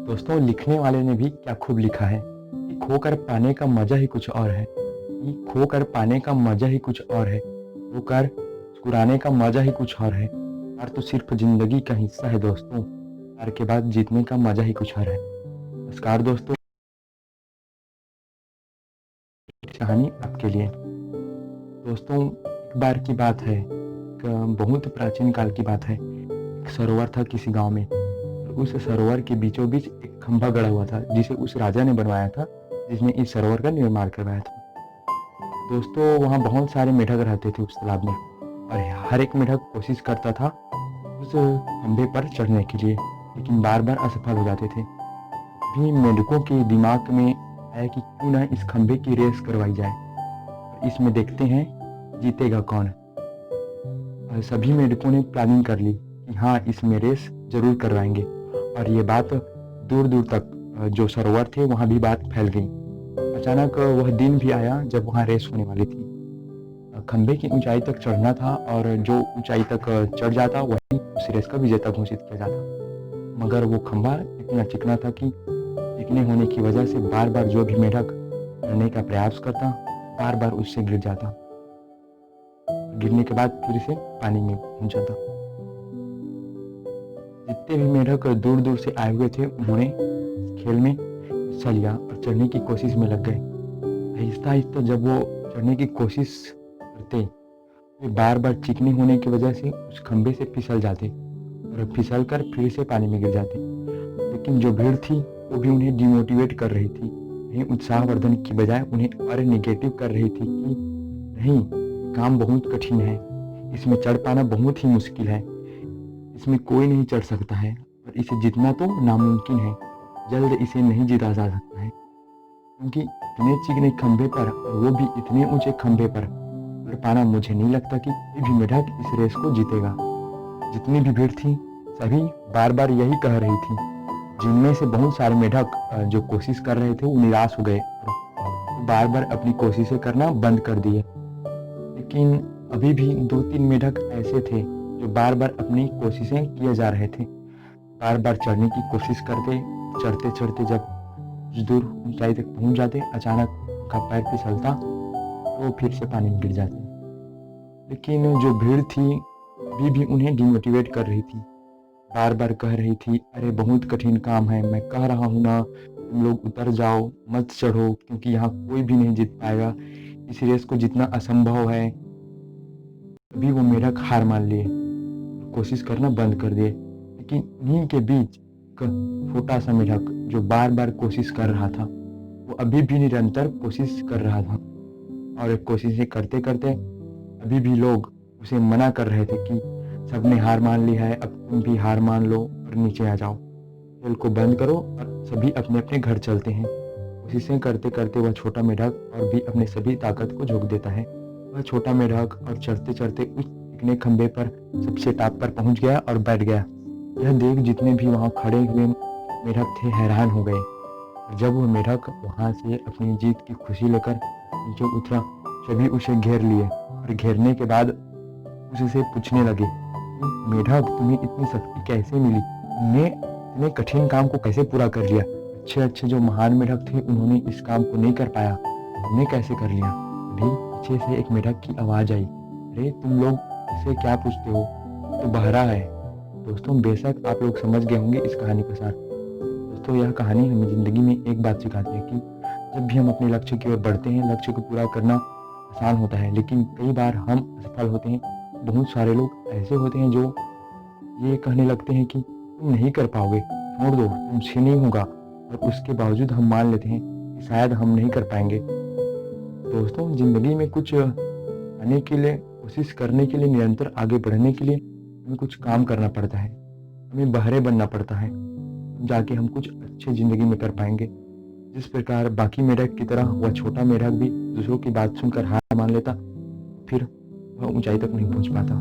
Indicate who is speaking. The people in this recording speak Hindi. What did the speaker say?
Speaker 1: दोस्तों, लिखने वाले ने भी क्या खूब लिखा है कि खोकर पाने का मजा ही कुछ और है, कि खोकर पाने का मजा ही कुछ और है, खोकर मुस्कुराने का मजा ही कुछ और है। हार तो सिर्फ जिंदगी का हिस्सा है दोस्तों, हार के बाद जीतने का मजा ही कुछ और है। नमस्कार दोस्तों, एक कहानी आपके लिए। दोस्तों, एक बार की बात है, एक बहुत प्राचीन काल की बात है। एक सरोवर था किसी गांव में। उस सरोवर के बीचों बीच एक खंभा गड़ा हुआ था, जिसे उस राजा ने बनवाया था, जिसने इस सरोवर का निर्माण करवाया था। दोस्तों, वहाँ बहुत सारे मेढक रहते थे उस तालाब में, और हर एक मेढक कोशिश करता था उस खंभे पर चढ़ने के लिए, लेकिन बार बार असफल हो जाते थे। भी मेढकों के दिमाग में आया कि क्यों ना इस खंभे की रेस करवाई जाए, और इसमें देखते हैं जीतेगा कौन। और सभी मेढकों ने प्लानिंग कर ली कि हाँ, इसमें रेस जरूर करवाएंगे, और ये बात दूर दूर तक जो सरोवर थे वहाँ भी बात फैल गई। अचानक वह दिन भी आया जब वहाँ रेस होने वाली थी। खंभे की ऊंचाई तक चढ़ना था, और जो ऊंचाई तक चढ़ जाता वही उस रेस का विजेता घोषित किया जाता। मगर वो खंभा इतना चिकना था कि चिकने होने की वजह से बार बार जो भी मेढक चढ़ने का प्रयास करता, बार बार उससे गिर जाता। गिरने के बाद फिर से पानी में पहुंच जाता। जितने भी मेढक दूर दूर से आए हुए थे, उन्होंने इस खेल में हिस्सा लिया और चढ़ने की कोशिश में लग गए। आहिस्ता आहिस्ता जब वो चढ़ने की कोशिश करते, वे बार बार चिकने होने की वजह से उस खंभे से फिसल जाते, और फिसल कर फिर से पानी में गिर जाते। लेकिन जो भीड़ थी वो भी उन्हें डिमोटिवेट कर रही थी, उन्हें उत्साहवर्धन की बजाय उन्हें और नेगेटिव कर रही थी कि नहीं, काम बहुत कठिन है, इसमें चढ़ पाना बहुत ही मुश्किल है, इसमें कोई नहीं चढ़ सकता है, और इसे जीतना तो नामुमकिन है, जल्द इसे नहीं जीता जा सकता है, क्योंकि इतने चिकने खंभे पर, और वो भी इतने ऊंचे खंभे पर चढ़ पाना, मुझे नहीं लगता कि कोई भी मेढक इस रेस को जीतेगा। जितनी भी भीड़ थी सभी बार बार यही कह रही थी, जिनमें से बहुत सारे मेढक जो कोशिश कर रहे थे वो निराश हो गए, और बार बार अपनी कोशिशें करना बंद कर दिए। लेकिन अभी भी 2-3 मेढक ऐसे थे जो बार बार अपनी कोशिशें किए जा रहे थे, बार बार चढ़ने की कोशिश करते। चढ़ते चढ़ते जब कुछ दूर ऊंचाई तक पहुंच जाते, अचानक उनका पैर फिसलता तो फिर से पानी में गिर जाते। लेकिन जो भीड़ थी अभी भी उन्हें डिमोटिवेट कर रही थी, बार बार कह रही थी, अरे बहुत कठिन काम है, मैं कह रहा हूँ ना, तुम लोग उतर जाओ, मत चढ़ो, क्योंकि यहाँ कोई भी नहीं जीत पाएगा, इस रेस को जीतना असंभव है। तभी वो मेढक हार मान लिए, कोशिश करना बंद कर दिए। लेकिन उन्हीं के बीच एक छोटा सा मेढक जो बार बार कोशिश कर रहा था, वो अभी भी निरंतर कोशिश कर रहा था, और कोशिशें करते करते अभी भी लोग उसे मना कर रहे थे कि सबने हार मान ली है, अब तुम भी हार मान लो और नीचे आ जाओ, खेल को बंद करो और सभी अपने अपने घर चलते हैं। कोशिशें करते करते वह छोटा मेढक और भी अपने सभी ताकत को झोंक देता है। वह छोटा मेढक और चढ़ते चढ़ते उस चिकने खंभे पर सबसे टॉप पर पहुंच गया और बैठ गया। यह देख जितने भी वहां खड़े हुए मेढक थे हैरान हो गए, और जब वह मेढक वहां से अपनी जीत की खुशी लेकर नीचे उतरा, सभी उसे घेर लिए, और घेरने के बाद उससे पूछने लगे, मेढक, तुम्हें इतनी शक्ति कैसे मिली? तुमने इतने कठिन काम को कैसे पूरा कर लिया? अच्छे अच्छे जो महान मेढक थे उन्होंने इस काम को नहीं कर पाया, तुमने कैसे कर लिया? अभी पीछे से एक मेढक की आवाज आई, अरे तुम लोग इससे क्या पूछते हो, तो बहरा है। दोस्तों, बेशक आप लोग समझ गए होंगे इस कहानी का सार। दोस्तों, यह कहानी हमें जिंदगी में एक बात सिखाती है कि जब भी हम अपने लक्ष्य की ओर बढ़ते हैं, लक्ष्य को पूरा करना आसान होता है, लेकिन कई बार हम असफल होते हैं। बहुत सारे लोग ऐसे होते हैं जो ये कहने लगते हैं कि तुम नहीं कर पाओगे, छोड़ दो, तुमसे नहीं होगा, और उसके बावजूद हम मान लेते हैं कि शायद हम नहीं कर पाएंगे। दोस्तों, जिंदगी में कुछ पाने के लिए, कोशिश करने के लिए, निरंतर आगे बढ़ने के लिए हमें कुछ काम करना पड़ता है, हमें बहरे बनना पड़ता है, जाके हम कुछ अच्छे जिंदगी में कर पाएंगे। जिस प्रकार बाकी मेढक की तरह वह छोटा मेढक भी दूसरों की बात सुनकर हार मान लेता, फिर वह ऊंचाई तक नहीं पहुंच पाता।